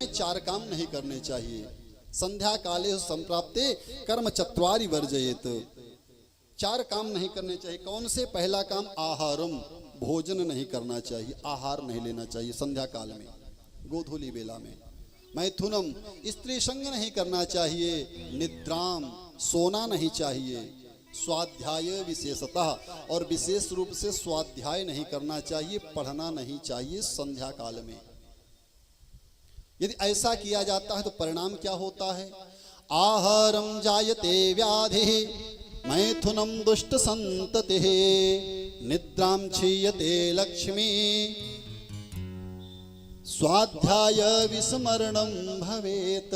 में 4 काम नहीं करने चाहिए। संध्या काले संप्राप्ते कर्म चत्वारि वर्जयेत। 4 काम नहीं करने चाहिए। कौन से? पहला काम आहारम, भोजन नहीं करना चाहिए, आहार नहीं लेना चाहिए संध्या काल में, गोधूली बेला में। मैथुनम, स्त्री संग नहीं करना चाहिए। निद्राम, सोना नहीं चाहिए। स्वाध्याय विशेषतः, और विशेष रूप से स्वाध्याय नहीं करना चाहिए, पढ़ना नहीं चाहिए संध्या काल में। यदि ऐसा किया जाता है तो परिणाम क्या होता है? आहारम जायते व्याधि, मैथुनम दुष्ट संतति, निद्राम क्षीयते लक्ष्मी, स्वाध्याय विस्मरणम भवेत।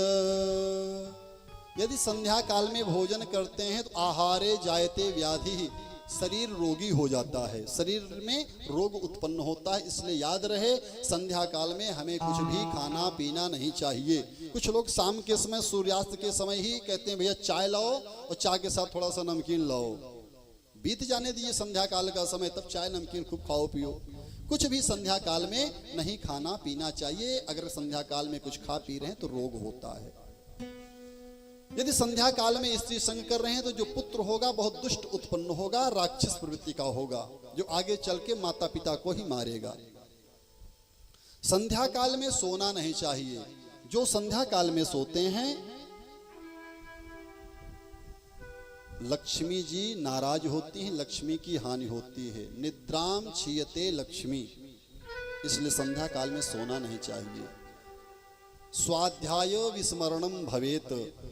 यदि संध्या काल में भोजन करते हैं तो आहारे जायते व्याधि, शरीर रोगी हो जाता है, शरीर में रोग उत्पन्न होता है। इसलिए याद रहे संध्या काल में हमें कुछ भी खाना पीना नहीं चाहिए। कुछ लोग शाम के समय, सूर्यास्त के समय ही कहते हैं भैया चाय लाओ और चाय के साथ थोड़ा सा नमकीन लाओ। बीत जाने दीजिए संध्या काल का समय, तब चाय नमकीन खूब खाओ पियो। कुछ भी संध्या काल में नहीं खाना पीना चाहिए। अगर संध्या काल में कुछ खा पी रहे हैं तो रोग होता है। यदि संध्या काल में स्त्री संग कर रहे हैं तो जो पुत्र होगा बहुत दुष्ट उत्पन्न होगा, राक्षस प्रवृत्ति का होगा, जो आगे चल के माता पिता को ही मारेगा। संध्या काल में सोना नहीं चाहिए। जो संध्या काल में सोते हैं लक्ष्मी जी नाराज होती हैं, लक्ष्मी की हानि होती है। निद्राम क्षीयते लक्ष्मी, इसलिए संध्या काल में सोना नहीं चाहिए। स्वाध्याय विस्मरणम भवेत,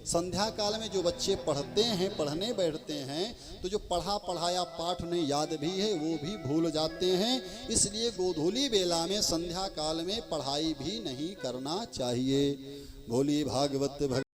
संध्या काल में जो बच्चे पढ़ते हैं, पढ़ने बैठते हैं तो जो पढ़ा पढ़ाया पाठ नहीं याद भी है वो भी भूल जाते हैं। इसलिए गोधूली बेला में संध्या काल में पढ़ाई भी नहीं करना चाहिए। भोली भागवत